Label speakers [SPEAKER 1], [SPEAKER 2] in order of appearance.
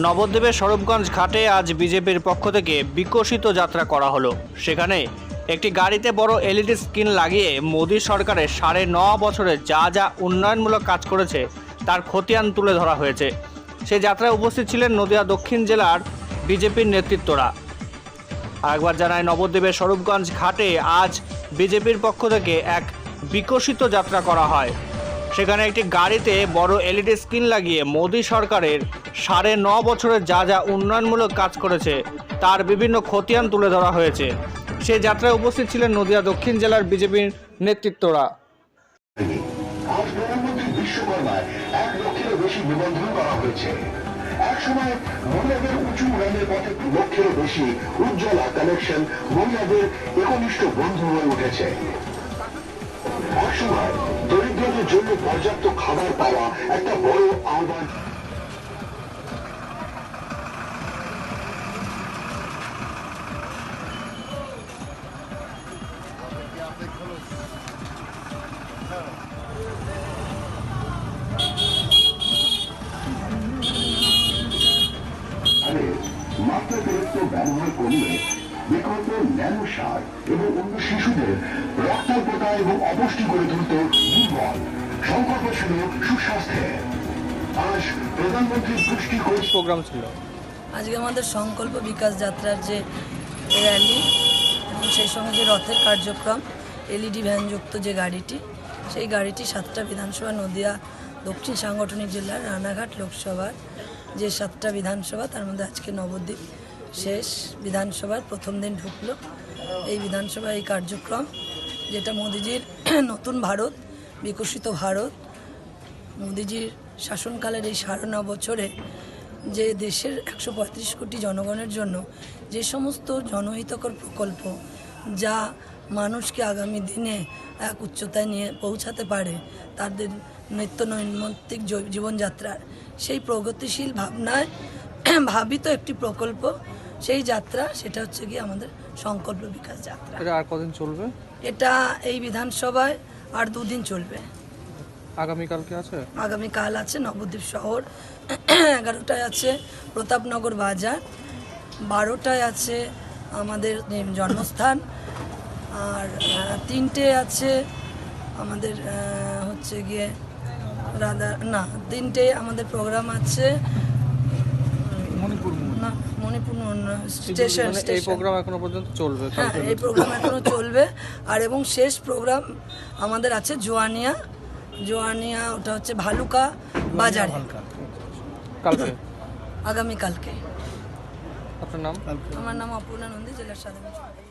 [SPEAKER 1] নবদ্বীপের স্বরূপগঞ্জ ঘাটে আজ বিজেপির পক্ষ থেকে বিকশিত যাত্রা করা হলো। সেখানে একটি গাড়িতে বড় এলইডি স্ক্রিন লাগিয়ে মোদী সরকারের 9.5 বছরে যা যা উন্নয়নমূলক কাজ করেছে তার খতিয়ান তুলে ধরা হয়েছে। সেই যাত্রায় উপস্থিত ছিলেন নদিয়া দক্ষিণ জেলার বিজেপির নেতৃত্বরা। আরেকবার জানায়, নবদ্বীপের স্বরূপগঞ্জ ঘাটে আজ বিজেপির পক্ষ থেকে এক বিকশিত যাত্রা করা হয়। সেখানে একটি গাড়িতে বড় এলইডি স্ক্রিন লাগিয়ে মোদী সরকারের 9.5 বছরে যা যা উন্নয়নমূলক কাজ করেছে তার বিভিন্ন খতিয়ান তুলে ধরা হয়েছে। সেই যাত্রায় উপস্থিত ছিলেন নদিয়া দক্ষিণ জেলার বিজেপির নেতৃত্বরা।
[SPEAKER 2] আজ প্রধানমন্ত্রী বিশ্বকর্মায় 1 লক্ষেরও বেশি নিবন্ধন করা হয়েছে। এক সময় মহিলাদের উঁচু উড়ানের পথে 2 লক্ষেরও বেশি উজ্জ্বলা কানেকশন মহিলাদের একনিষ্ঠ বন্ধু হয়ে উঠেছে। এক সময় দরিদ্রদের জন্য পর্যাপ্ত খাবার পাওয়া একটা বড় আহ্বান। মাত্রা দূরত্ব ব্যবহার কমিয়ে বিকল্প ন্যানো সার এবং অন্য শিশুদের রক্তাল্পতা এবং অপুষ্টি করে তুলতে দুর্বল। সংকল্প ছিল সুস্বাস্থ্যে। আজ প্রধানমন্ত্রীর পুষ্টি
[SPEAKER 1] প্রোগ্রাম ছিল।
[SPEAKER 3] আজকে আমাদের সংকল্প বিকাশ যাত্রার যে র্যালি এবং সেই সঙ্গে যে রথের কার্যক্রম, এলইডি ভ্যানযুক্ত যে গাড়িটি, সেই গাড়িটি 7টা বিধানসভা, নদিয়া দক্ষিণ সাংগঠনিক জেলার রানাঘাট লোকসভার যে 7টা বিধানসভা, তার মধ্যে আজকে নবদ্বীপ শেষ বিধানসভার প্রথম দিন ঢুকলো। এই বিধানসভা এই কার্যক্রম, যেটা মোদিজির নতুন ভারত, বিকশিত ভারত, মোদিজির শাসনকালের এই 9.5 বছরে যে দেশের 135 কোটি জনগণের জন্য যে সমস্ত জনহিতকর প্রকল্প, যা মানুষকে আগামী দিনে এক উচ্চতায় নিয়ে পৌঁছাতে পারে তাদের নিত্য নৈমিত্তিক জীবনযাত্রার, সেই প্রগতিশীল ভাবনায় ভাবিত একটি প্রকল্প, সেই যাত্রা, সেটা হচ্ছে গিয়ে আমাদের সংকল্প বিকাশ যাত্রা।
[SPEAKER 1] এটা আর কদিন চলবে? এটা
[SPEAKER 3] এই বিধানসভায় আর 2 দিন চলবে।
[SPEAKER 1] আগামীকালকে আছে?
[SPEAKER 3] আগামীকাল আছে নবদ্বীপ শহর, 11টায় আছে প্রতাপনগর বাজার, 12টায় আছে আমাদের জন্মস্থান, আর 3টে আছে আমাদের হচ্ছে গিয়ে তিনটে আমাদের প্রোগ্রাম আছে মণিপুর স্টেশন।
[SPEAKER 1] এই প্রোগ্রাম এখনো পর্যন্ত চলবে?
[SPEAKER 3] হ্যাঁ, এই প্রোগ্রাম এখনো চলবে। আর এবং শেষ প্রোগ্রাম আমাদের আছে জোয়ানিয়া, ওটা হচ্ছে ভালুকা বাজারে,
[SPEAKER 1] কালকে,
[SPEAKER 3] আগামীকালকে।
[SPEAKER 1] আপনার নাম?
[SPEAKER 3] আমার নাম অপূর্ণা নন্দী, জেলার সাধারণ সম্পাদক।